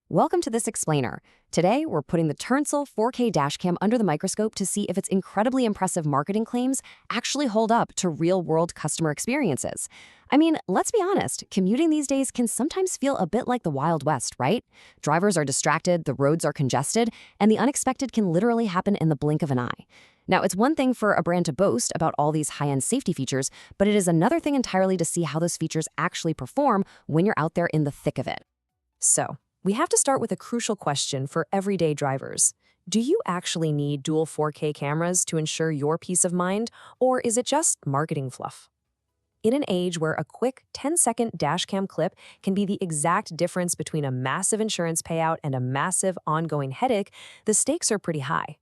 Welcome to this explainer. Today, we're putting the TERUNSOUI 4K dashcam under the microscope to see if its incredibly impressive marketing claims actually hold up to real-world customer experiences. I mean, let's be honest, commuting these days can sometimes feel a bit like the Wild West, right? Drivers are distracted, the roads are congested, and the unexpected can literally happen in the blink of an eye. Now, it's one thing for a brand to boast about all these high-end safety features, but it is another thing entirely to see how those features actually perform when you're out there in the thick of it. So, we have to start with a crucial question for everyday drivers. Do you actually need dual 4K cameras to ensure your peace of mind, or is it just marketing fluff? In an age where a quick 10-second dashcam clip can be the exact difference between a massive insurance payout and a massive ongoing headache, the stakes are pretty high.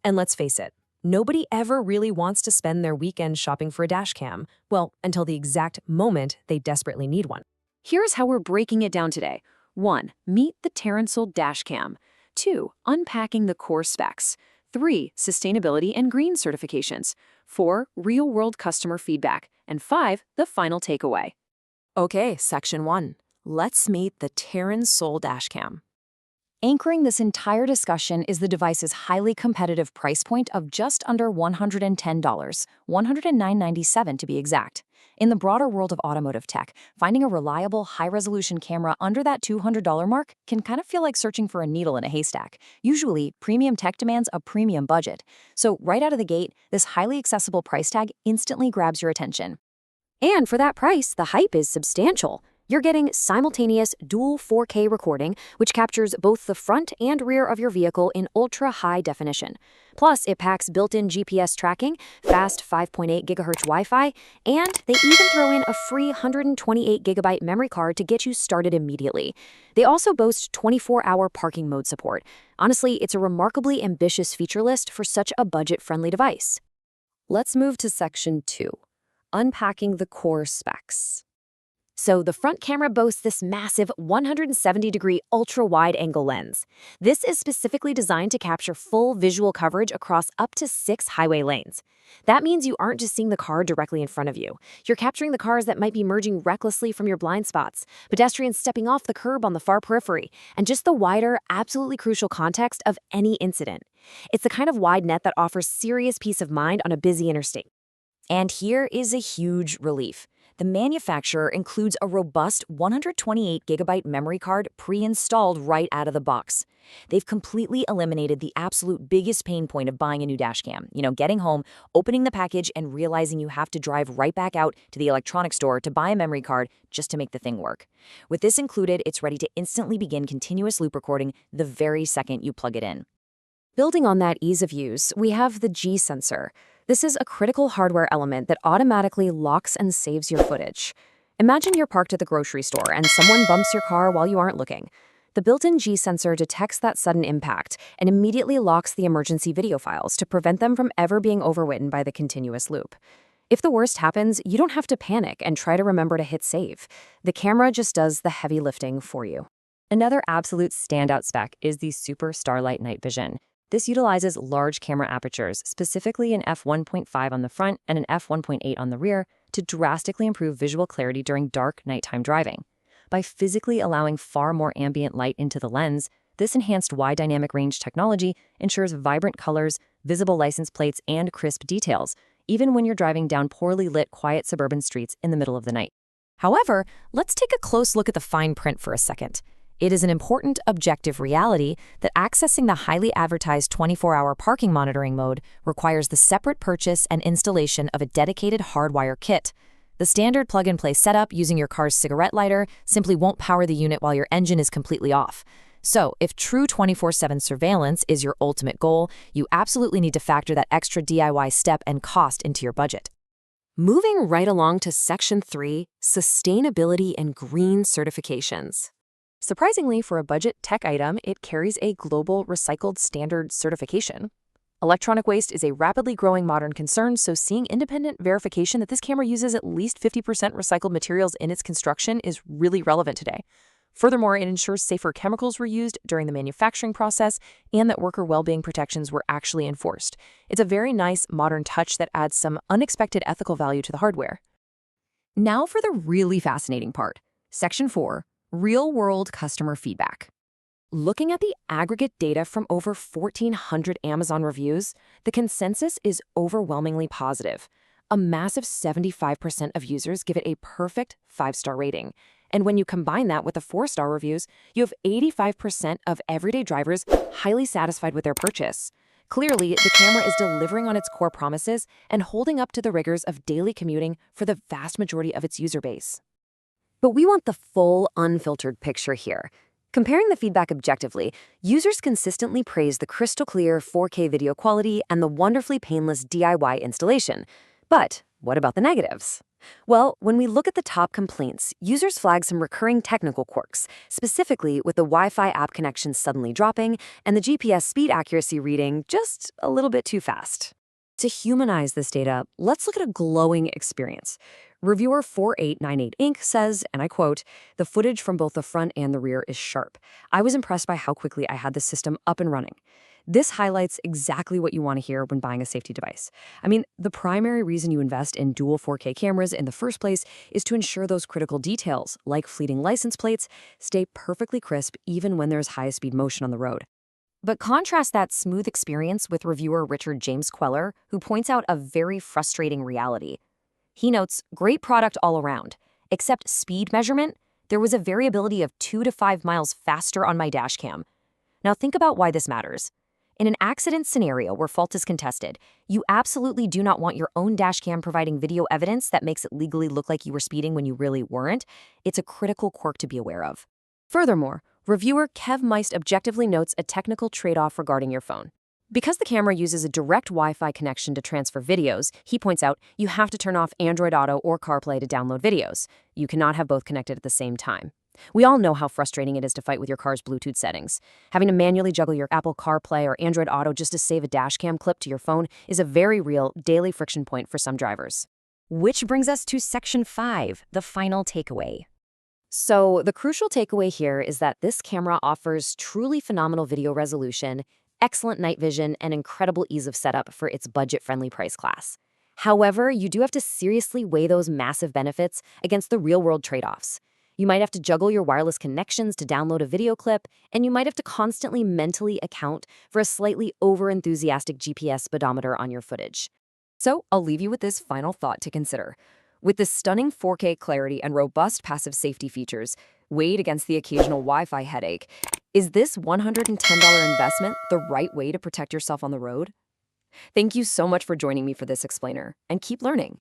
And let's face it, nobody ever really wants to spend their weekend shopping for a dashcam, well, until the exact moment they desperately need one. Here's how we're breaking it down today. 1. Meet the TERUNSOUI dashcam. 2. Unpacking the core specs. 3. Sustainability and green certifications. 4. Real-world customer feedback. And 5. The final takeaway. Okay, Section 1. Let's meet the TERUNSOUI dashcam. Anchoring this entire discussion is the device's highly competitive price point of just under $110, $109.97 to be exact. In the broader world of automotive tech, finding a reliable, high-resolution camera under that $200 mark can kind of feel like searching for a needle in a haystack. Usually, premium tech demands a premium budget. So right out of the gate, this highly accessible price tag instantly grabs your attention. And for that price, the hype is substantial. You're getting simultaneous dual 4K recording, which captures both the front and rear of your vehicle in ultra-high definition. Plus, it packs built-in GPS tracking, fast 5.8 GHz Wi-Fi, and they even throw in a free 128GB memory card to get you started immediately. They also boast 24-hour parking mode support. Honestly, it's a remarkably ambitious feature list for such a budget-friendly device. Let's move to Section 2, unpacking the core specs. So the front camera boasts this massive 170-degree ultra-wide-angle lens. This is specifically designed to capture full visual coverage across up to 6 highway lanes. That means you aren't just seeing the car directly in front of you. You're capturing the cars that might be merging recklessly from your blind spots, pedestrians stepping off the curb on the far periphery, and just the wider, absolutely crucial context of any incident. It's the kind of wide net that offers serious peace of mind on a busy interstate. And here is a huge relief. The manufacturer includes a robust 128GB memory card pre-installed right out of the box. They've completely eliminated the absolute biggest pain point of buying a new dashcam. Getting home, opening the package, and realizing you have to drive right back out to the electronics store to buy a memory card just to make the thing work. With this included, it's ready to instantly begin continuous loop recording the very second you plug it in. Building on that ease of use, we have the G sensor. This is a critical hardware element that automatically locks and saves your footage. Imagine you're parked at the grocery store and someone bumps your car while you aren't looking. The built-in G sensor detects that sudden impact and immediately locks the emergency video files to prevent them from ever being overwritten by the continuous loop. If the worst happens, you don't have to panic and try to remember to hit save. The camera just does the heavy lifting for you. Another absolute standout spec is the Super Starlight Night Vision. This utilizes large camera apertures, specifically an f1.5 on the front and an f1.8 on the rear, to drastically improve visual clarity during dark nighttime driving. By physically allowing far more ambient light into the lens, this enhanced wide dynamic range technology ensures vibrant colors, visible license plates, and crisp details, even when you're driving down poorly lit, quiet suburban streets in the middle of the night. However, let's take a close look at the fine print for a second. It is an important objective reality that accessing the highly advertised 24-hour parking monitoring mode requires the separate purchase and installation of a dedicated hardwire kit. The standard plug-and-play setup using your car's cigarette lighter simply won't power the unit while your engine is completely off. So, if true 24/7 surveillance is your ultimate goal, you absolutely need to factor that extra DIY step and cost into your budget. Moving right along to Section 3, Sustainability and Green Certifications. Surprisingly, for a budget tech item, it carries a Global Recycled Standard certification. Electronic waste is a rapidly growing modern concern, so seeing independent verification that this camera uses at least 50% recycled materials in its construction is really relevant today. Furthermore, it ensures safer chemicals were used during the manufacturing process and that worker well-being protections were actually enforced. It's a very nice, modern touch that adds some unexpected ethical value to the hardware. Now for the really fascinating part, Section 4, real-world customer feedback. Looking at the aggregate data from over 1,400 Amazon reviews, the consensus is overwhelmingly positive. A massive 75% of users give it a perfect 5-star rating. And when you combine that with the 4-star reviews, you have 85% of everyday drivers highly satisfied with their purchase. Clearly, the camera is delivering on its core promises and holding up to the rigors of daily commuting for the vast majority of its user base. But we want the full, unfiltered picture here. Comparing the feedback objectively, users consistently praise the crystal clear 4K video quality and the wonderfully painless DIY installation. But what about the negatives? Well, when we look at the top complaints, users flag some recurring technical quirks, specifically with the Wi-Fi app connection suddenly dropping and the GPS speed accuracy reading just a little bit too fast. To humanize this data, let's look at a glowing experience. Reviewer 4898 Inc. says, and I quote, "The footage from both the front and the rear is sharp. I was impressed by how quickly I had the system up and running." This highlights exactly what you want to hear when buying a safety device. I mean, the primary reason you invest in dual 4K cameras in the first place is to ensure those critical details, like fleeting license plates, stay perfectly crisp even when there's high-speed motion on the road. But contrast that smooth experience with reviewer Richard James Queller, who points out a very frustrating reality. He notes, great product all around. Except speed measurement, there was a variability of 2 to 5 miles faster on my dashcam. Now think about why this matters. In an accident scenario where fault is contested, you absolutely do not want your own dashcam providing video evidence that makes it legally look like you were speeding when you really weren't. It's a critical quirk to be aware of. Furthermore, reviewer Kev Meist objectively notes a technical trade-off regarding your phone. Because the camera uses a direct Wi-Fi connection to transfer videos, he points out you have to turn off Android Auto or CarPlay to download videos. You cannot have both connected at the same time. We all know how frustrating it is to fight with your car's Bluetooth settings. Having to manually juggle your Apple CarPlay or Android Auto just to save a dashcam clip to your phone is a very real daily friction point for some drivers. Which brings us to Section 5, the final takeaway. So the crucial takeaway here is that this camera offers truly phenomenal video resolution, excellent night vision, and incredible ease of setup for its budget-friendly price class. However, you do have to seriously weigh those massive benefits against the real-world trade-offs. You might have to juggle your wireless connections to download a video clip, and you might have to constantly mentally account for a slightly over-enthusiastic GPS speedometer on your footage. So I'll leave you with this final thought to consider. With the stunning 4K clarity and robust passive safety features, weighed against the occasional Wi-Fi headache, is this $110 investment the right way to protect yourself on the road? Thank you so much for joining me for this explainer, and keep learning.